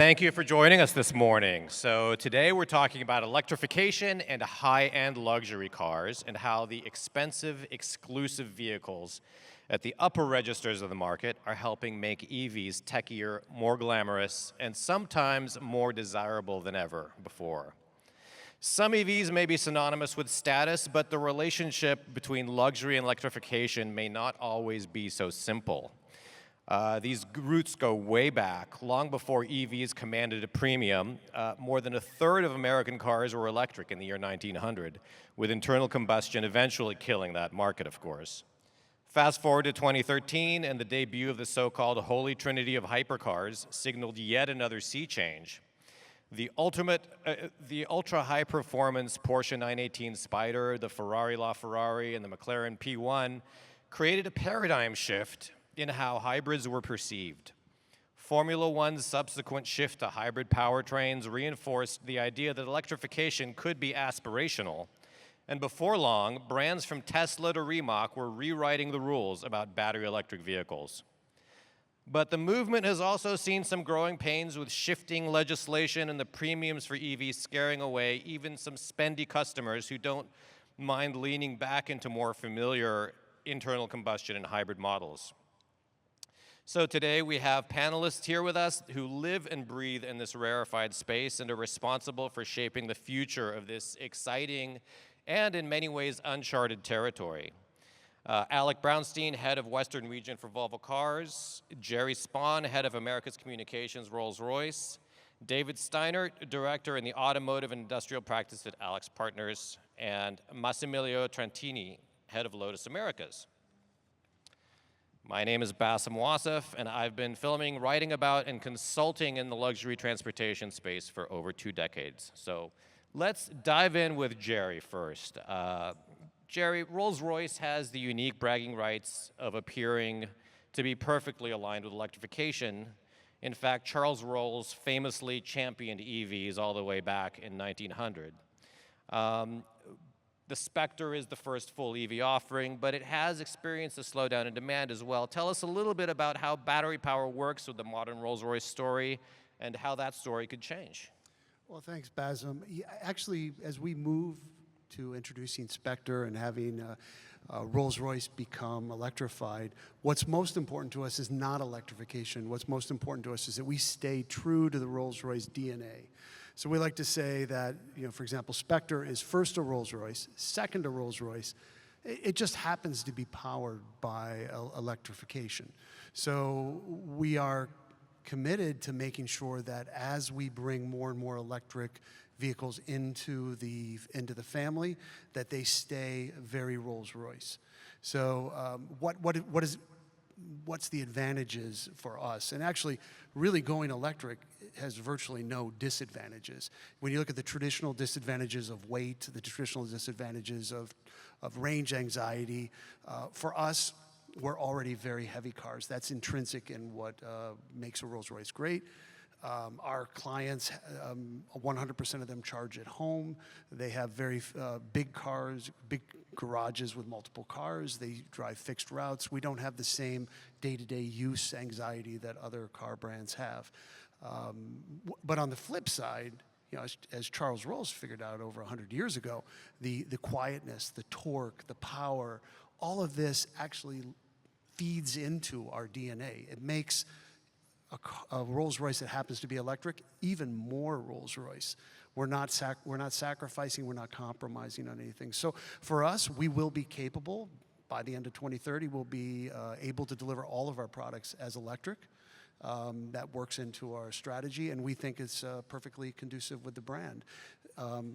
Thank you for joining us this morning. So today we're talking about electrification and high-end luxury cars and how the expensive, exclusive vehicles at the upper registers of the market are helping make EVs techier, more glamorous, and sometimes more desirable than ever before. Some EVs may be synonymous with status, but the relationship between luxury and electrification may not always be so simple. These roots go way back. Long before EVs commanded a premium, more than a third of American cars were electric in the year 1900, with internal combustion eventually killing that market, of course. Fast forward to 2013, and the debut of the so-called holy trinity of hypercars signaled yet another sea change. The ultra-high-performance Porsche 918 Spyder, the Ferrari LaFerrari, and the McLaren P1 created a paradigm shift in how hybrids were perceived. Formula One's subsequent shift to hybrid powertrains reinforced the idea that electrification could be aspirational. And before long, brands from Tesla to Rimac were rewriting the rules about battery electric vehicles. But the movement has also seen some growing pains with shifting legislation and the premiums for EVs scaring away even some spendy customers who don't mind leaning back into more familiar internal combustion and hybrid models. So today we have panelists here with us who live and breathe in this rarefied space and are responsible for shaping the future of this exciting and in many ways uncharted territory. Aleck Brownstein, head of Western Region for Volvo Cars, Gerry Spahn, head of Americas Communications, Rolls-Royce, David Steinert, director in the automotive and industrial practice at AlixPartners, and Massimiliano Trantini, head of Lotus Americas. My name is Basem Wasef, and I've been filming, writing about, and consulting in the luxury transportation space for over 2 decades. So let's dive in with Gerry first. Gerry, Rolls-Royce has the unique bragging rights of appearing to be perfectly aligned with electrification. In fact, Charles Rolls famously championed EVs all the way back in 1900. The Spectre is the first full EV offering, but it has experienced a slowdown in demand as well. Tell us a little bit about how battery power works with the modern Rolls-Royce story and how that story could change. Well, thanks, Basem. Actually, as we move to introducing Spectre and having Rolls-Royce become electrified, what's most important to us is not electrification. What's most important to us is that we stay true to the Rolls-Royce DNA. So we like to say that, for example, Spectre is first a Rolls-Royce, second a Rolls-Royce. It just happens to be powered by electrification. So we are committed to making sure that as we bring more and more electric vehicles into the family, that they stay very Rolls-Royce. So what's the advantages for us? And actually, really going electric has virtually no disadvantages. When you look at the traditional disadvantages of weight, the traditional disadvantages of range anxiety, for us, we're already very heavy cars. That's intrinsic in what makes a Rolls-Royce great. Our clients, 100% of them charge at home. They have very big cars, big garages with multiple cars. They drive fixed routes. We don't have the same day-to-day use anxiety that other car brands have. But on the flip side, as Charles Rolls figured out over 100 years ago, the quietness, the torque, the power, all of this actually feeds into our DNA. It makes a Rolls-Royce that happens to be electric even more Rolls-Royce. We're not sacrificing, we're not compromising on anything. So for us, we will be capable, by the end of 2030, we'll be able to deliver all of our products as electric. That works into our strategy, and we think it's perfectly conducive with the brand.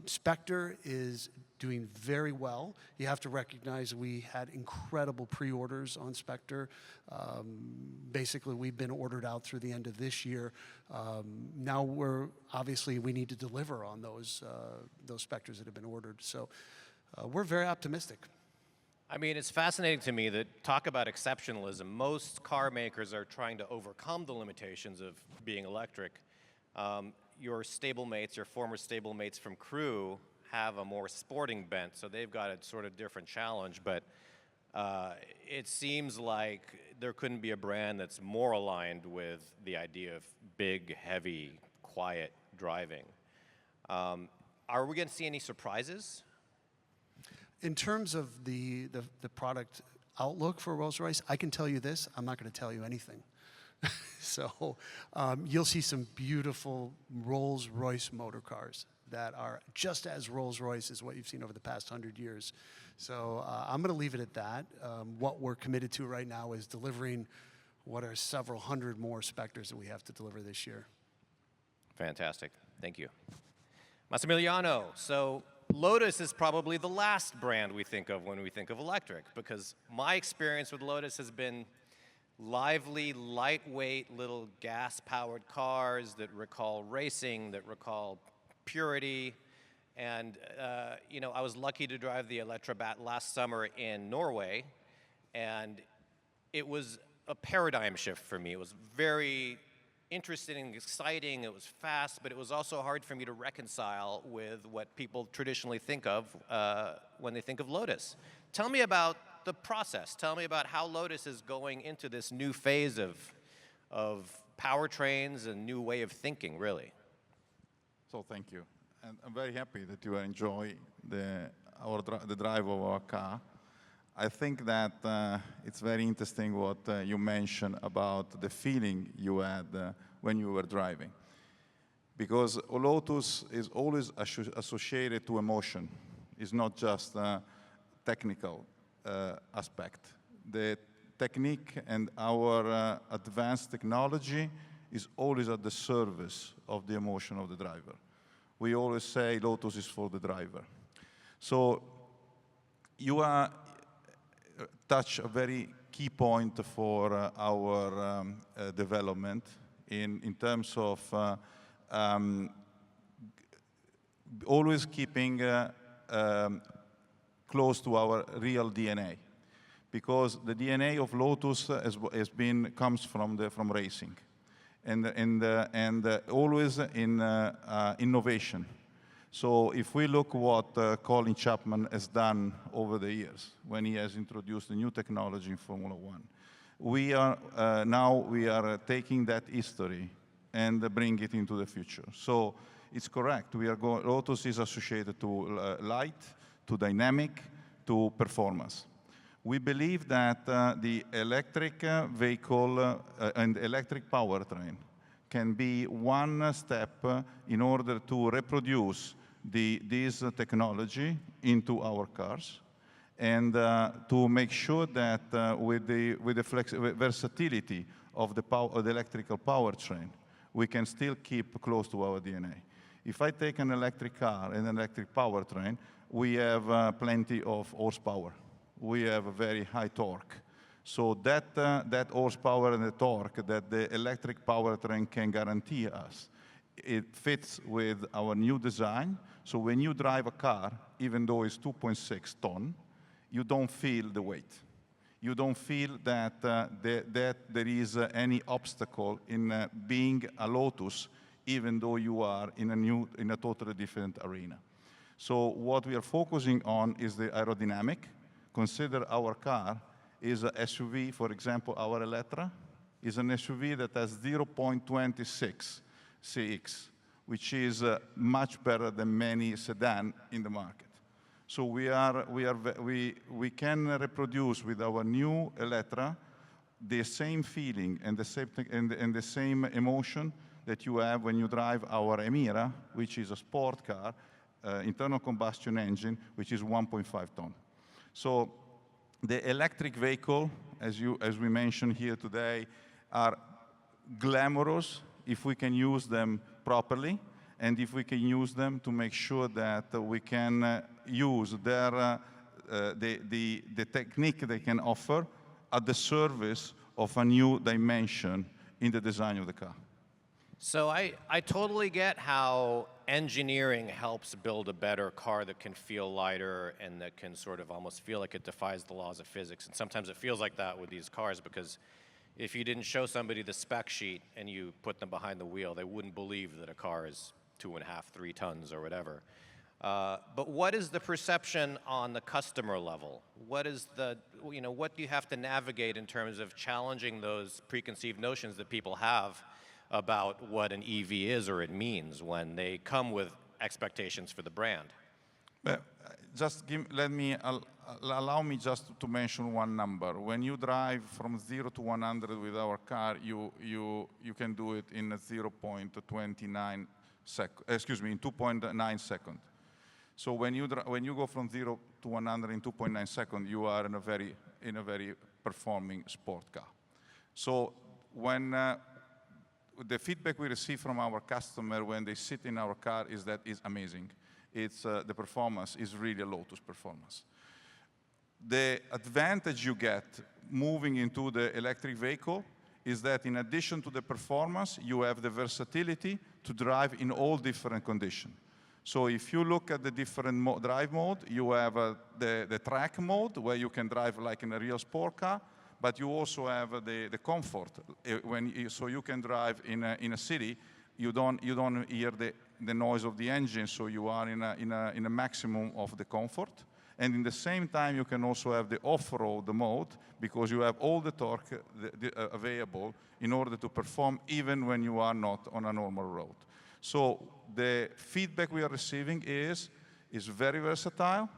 Spectre is doing very well. You have to recognize we had incredible pre-orders on Spectre. Basically, we've been ordered out through the end of this year. Now we need to deliver on those Spectres that have been ordered. So we're very optimistic. I mean, it's fascinating to me that talk about exceptionalism. Most car makers are trying to overcome the limitations of being electric. Your stablemates, your former stablemates from Crew have a more sporting bent, so they've got a sort of different challenge, but it seems like there couldn't be a brand that's more aligned with the idea of big, heavy quiet driving. Are we going to see any surprises? In terms of the product outlook for Rolls-Royce, I can tell you this, I'm not going to tell you anything. So you'll see some beautiful Rolls-Royce motor cars that are just as Rolls-Royce as what you've seen over the past 100 years. So I'm going to leave it at that. What we're committed to right now is delivering what are several hundred more Spectres that we have to deliver this year. Fantastic. Thank you. Massimiliano, so Lotus is probably the last brand we think of when we think of electric, because my experience with Lotus has been lively, lightweight, little gas-powered cars that recall racing, that recall purity. And, you know, I was lucky to drive the Electrobit last summer in Norway, and it was a paradigm shift for me. It was very interesting and exciting. It was fast, but it was also hard for me to reconcile with what people traditionally think of when they think of Lotus. Tell me about the process. Tell me about how Lotus is going into this new phase of powertrains and new way of thinking, really. So thank you. And I'm very happy that you enjoy the drive of our car. I think that it's very interesting what you mentioned about the feeling you had when you were driving. Because Lotus is always associated to emotion. It's not just a technical aspect. The technique and our advanced technology is always at the service of the emotion of the driver. We always say Lotus is for the driver. So you are touch a very key point for our development in terms of always keeping close to our real DNA, because the DNA of Lotus comes from racing, and always in innovation. So if we look what Colin Chapman has done over the years, when he has introduced a new technology in Formula One, we are taking that history and bring it into the future. So it's correct. Lotus is associated to light, to dynamic, to performance. We believe that the electric vehicle and electric powertrain can be one step in order to reproduce this technology into our cars, and to make sure that with the versatility of the electrical powertrain, we can still keep close to our DNA. If I take an electric car and an electric powertrain, we have plenty of horsepower. We have a very high torque. So that horsepower and the torque that the electric powertrain can guarantee us, it fits with our new design. So when you drive a car, even though it's 2.6 ton, you don't feel the weight. You don't feel that there is any obstacle in being a Lotus, even though you are in a totally different arena. So what we are focusing on is the aerodynamic. Consider our car is a SUV, for example, our Elettra is an SUV that has 0.26 CX, which is much better than many sedans in the market. So we can reproduce with our new Elettra the same feeling and the same emotion that you have when you drive our Emira, which is a sport car, internal combustion engine, which is 1.5 ton. So the electric vehicle, as we mentioned here today, are glamorous if we can use them properly, and if we can use them to make sure that we can use the technique they can offer at the service of a new dimension in the design of the car. So I totally get how engineering helps build a better car that can feel lighter and that can sort of almost feel like it defies the laws of physics. And sometimes it feels like that with these cars, because if you didn't show somebody the spec sheet and you put them behind the wheel, they wouldn't believe that a car is 2.5, 3 tons or whatever. But what is the perception on the customer level? What is what do you have to navigate in terms of challenging those preconceived notions that people have about what an EV is or it means when they come with expectations for the brand. Just allow me just to mention one number. When you drive from 0 to 100 with our car, you can do it in 0.29 seconds. Excuse me, in 2.9 seconds. So when you go from 0 to 100 in 2.9 seconds, you are in a very performing sport car. So when the feedback we receive from our customer when they sit in our car is that it's amazing. It's the performance is really a Lotus performance. The advantage you get moving into the electric vehicle is that in addition to the performance, you have the versatility to drive in all different conditions. So if you look at the different drive mode, you have the track mode where you can drive like in a real sport car, but you also have the comfort. So you can drive in a city, you don't hear the noise of the engine, so you are in a maximum of the comfort. And in the same time, you can also have the off-road mode because you have all the torque available in order to perform even when you are not on a normal road. So the feedback we are receiving is very versatile.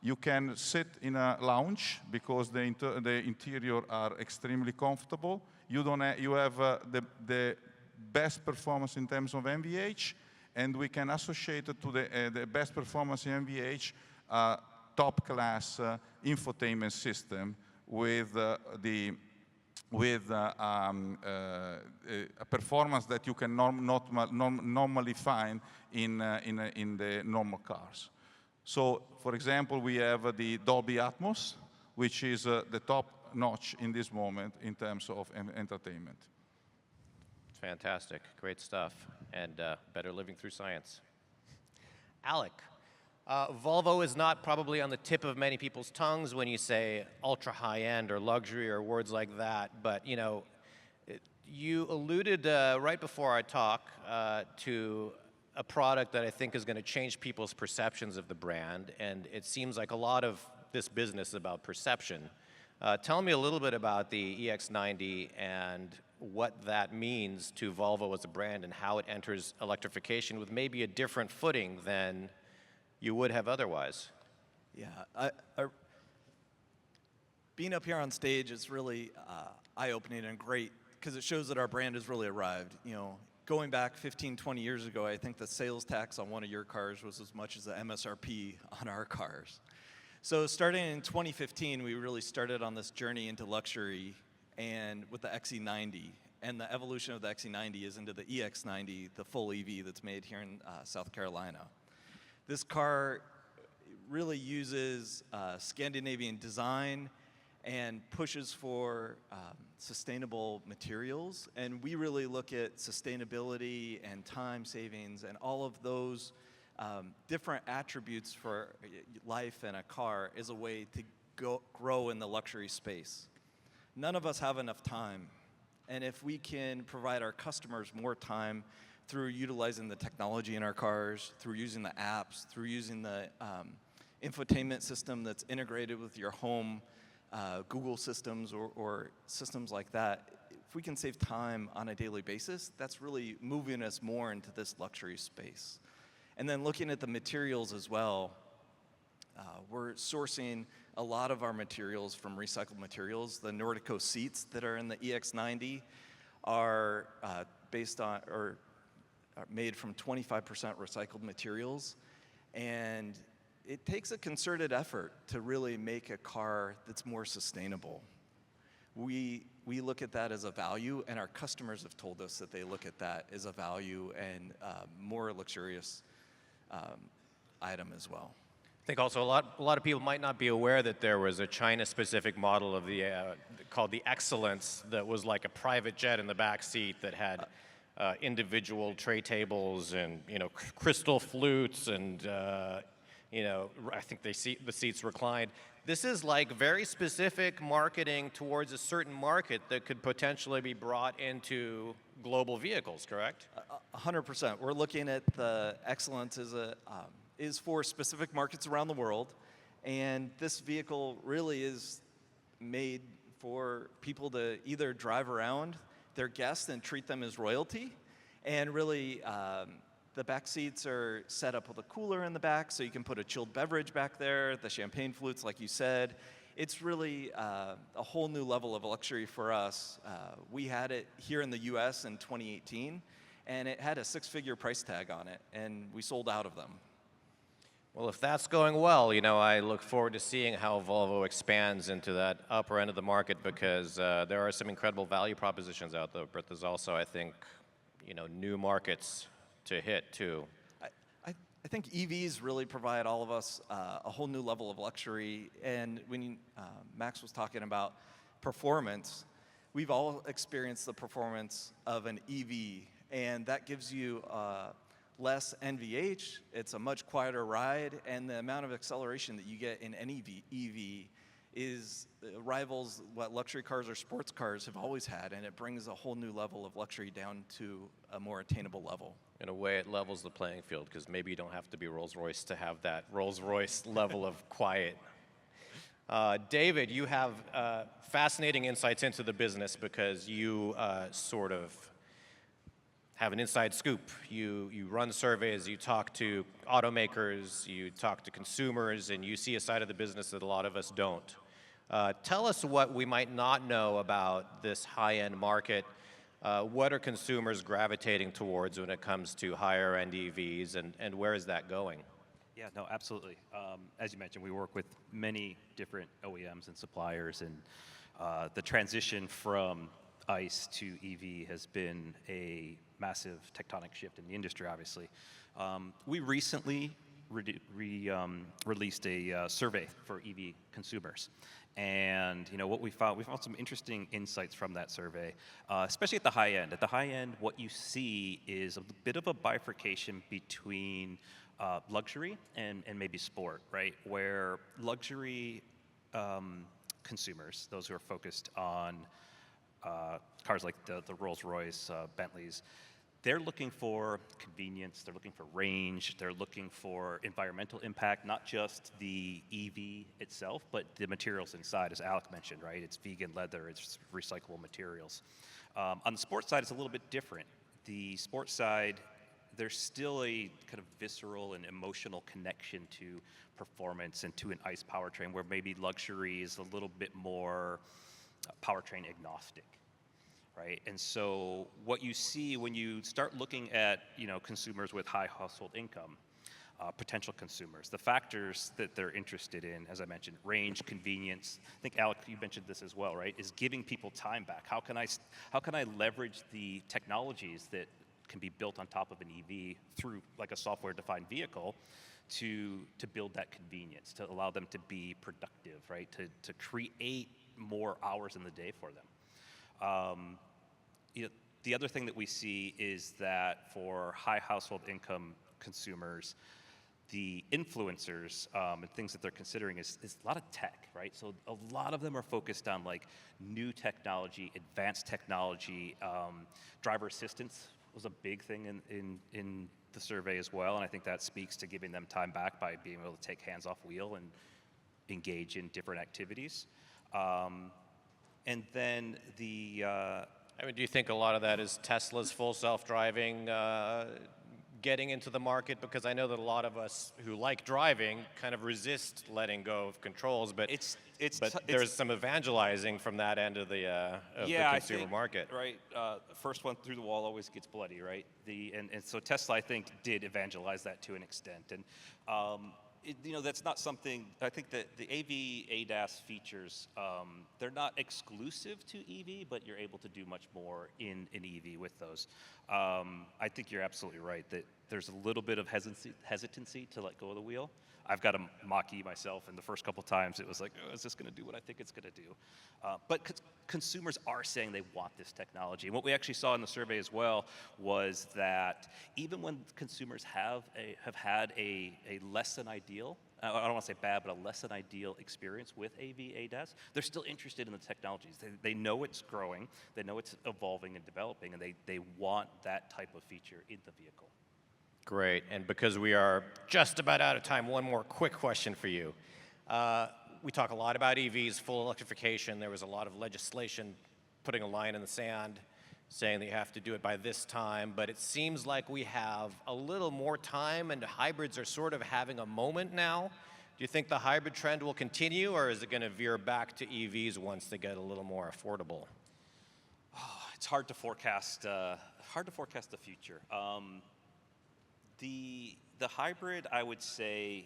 You can sit in a lounge because the interior are extremely comfortable. You have the best performance in terms of MVH, and we can associate it to the best performance in MVH top-class infotainment system with a performance that you can normally find in the normal cars. So, for example, we have the Dolby Atmos, which is the top notch in this moment in terms of entertainment. Fantastic, great stuff, and better living through science. Aleck, Volvo is not probably on the tip of many people's tongues when you say ultra high-end or luxury or words like that, but you know, you alluded right before our talk to a product that I think is going to change people's perceptions of the brand, and it seems like a lot of this business is about perception. Tell me a little bit about the EX90 and what that means to Volvo as a brand and how it enters electrification with maybe a different footing than you would have otherwise. Yeah, being up here on stage is really eye-opening and great because it shows that our brand has really arrived. You know, going back 15, 20 years ago, I think the sales tax on one of your cars was as much as the MSRP on our cars. So starting in 2015, we really started on this journey into luxury and with the XC90. And the evolution of the XC90 is into the EX90, the full EV that's made here in South Carolina. This car really uses Scandinavian design and pushes for sustainable materials. And we really look at sustainability and time savings and all of those different attributes for life in a car as a way to grow in the luxury space. None of us have enough time. And if we can provide our customers more time through utilizing the technology in our cars, through using the apps, through using the infotainment system that's integrated with your home, Google systems or systems like that, if we can save time on a daily basis, that's really moving us more into this luxury space. And then looking at the materials as well, we're sourcing a lot of our materials from recycled materials. The Nordico seats that are in the EX90 are based on, or are made from 25% recycled materials. And it takes a concerted effort to really make a car that's more sustainable. We look at that as a value, and our customers have told us that they look at that as a value and more luxurious item as well. I think also a lot of people might not be aware that there was a China-specific model of the called the Excellence that was like a private jet in the back seat that had individual tray tables and crystal flutes and I think the seats reclined. This is like very specific marketing towards a certain market that could potentially be brought into global vehicles, correct? 100%. We're looking at the Excellence as is for specific markets around the world, and this vehicle really is made for people to either drive around, their guests and treat them as royalty. And really, the back seats are set up with a cooler in the back, so you can put a chilled beverage back there, the champagne flutes, like you said. It's really a whole new level of luxury for us. We had it here in the US in 2018, and it had a 6-figure price tag on it, and we sold out of them. Well, if that's going well, you know, I look forward to seeing how Volvo expands into that upper end of the market, because there are some incredible value propositions out there, but there's also, I think, you know, new markets to hit too. I think EVs really provide all of us a whole new level of luxury. And when Max was talking about performance, we've all experienced the performance of an EV, and that gives you less NVH. It's a much quieter ride, and the amount of acceleration that you get in any EV is rivals what luxury cars or sports cars have always had, and it brings a whole new level of luxury down to a more attainable level. In a way, it levels the playing field, because maybe you don't have to be Rolls-Royce to have that Rolls-Royce level of quiet. David, you have fascinating insights into the business, because you sort of have an inside scoop. You run surveys, you talk to automakers, you talk to consumers, and you see a side of the business that a lot of us don't. Tell us what we might not know about this high-end market. What are consumers gravitating towards when it comes to higher-end EVs, and where is that going? Yeah, no, absolutely. As you mentioned, we work with many different OEMs and suppliers, and the transition from ICE to EV has been a massive tectonic shift in the industry, obviously. We recently released a survey for EV consumers. And you know what we found some interesting insights from that survey, especially at the high end. At the high end, what you see is a bit of a bifurcation between luxury and maybe sport, right? Where luxury consumers, those who are focused on cars like the Rolls-Royce, Bentleys, they're looking for convenience, they're looking for range, they're looking for environmental impact, not just the EV itself, but the materials inside, as Aleck mentioned, right? It's vegan leather, it's recyclable materials. On the sports side, it's a little bit different. The sports side, there's still a kind of visceral and emotional connection to performance and to an ICE powertrain, where maybe luxury is a little bit more powertrain agnostic. Right? And so what you see when you start looking at, you know, consumers with high household income, potential consumers, the factors that they're interested in, as I mentioned, range, convenience. I think, Aleck, you mentioned this as well, right? Is giving people time back. How can I leverage the technologies that can be built on top of an EV through like a software-defined vehicle to build that convenience, to allow them to be productive, right? To create more hours in the day for them. You know, the other thing that we see is that for high household income consumers, the influencers and things that they're considering is a lot of tech, right? So a lot of them are focused on like new technology, advanced technology. Driver assistance was a big thing in the survey as well, and I think that speaks to giving them time back by being able to take hands off wheel and engage in different activities. And then I mean, do you think a lot of that is Tesla's full self-driving getting into the market? Because I know that a lot of us who like driving kind of resist letting go of controls, but there's some evangelizing from that end of the consumer market. Right, first one through the wall always gets bloody, right? And so Tesla, I think, did evangelize that to an extent, and you know, that's not something. I think that the AV ADAS features, they're not exclusive to EV, but you're able to do much more in an EV with those. I think you're absolutely right that there's a little bit of hesitancy to let go of the wheel. I've got a Mach-E myself, and the first couple times it was like, oh, is this going to do what I think it's going to do? But consumers are saying they want this technology. And what we actually saw in the survey as well was that even when consumers have had a less than ideal, I don't want to say bad, but a less than ideal experience with AV ADAS, they're still interested in the technologies. They know it's growing, they know it's evolving and developing, and they want that type of feature in the vehicle. Great, and because we are just about out of time, one more quick question for you. We talk a lot about EVs, full electrification. There was a lot of legislation putting a line in the sand saying that you have to do it by this time, but it seems like we have a little more time and hybrids are sort of having a moment now. Do you think the hybrid trend will continue, or is it going to veer back to EVs once they get a little more affordable? It's hard to forecast. Hard to forecast the future. The hybrid, I would say,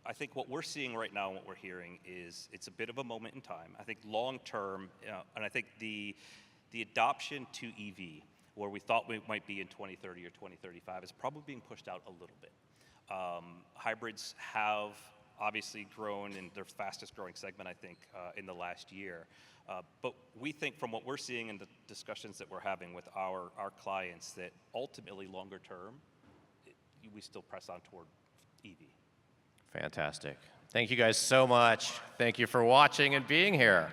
I think what we're seeing right now and what we're hearing is it's a bit of a moment in time. I think long term, and I think the adoption to EV, where we thought we might be in 2030 or 2035, is probably being pushed out a little bit. Hybrids have obviously grown in their fastest growing segment, I think, in the last year. But we think from what we're seeing in the discussions that we're having with our clients that ultimately longer term, we still press on toward EV. Fantastic. Thank you guys so much. Thank you for watching and being here.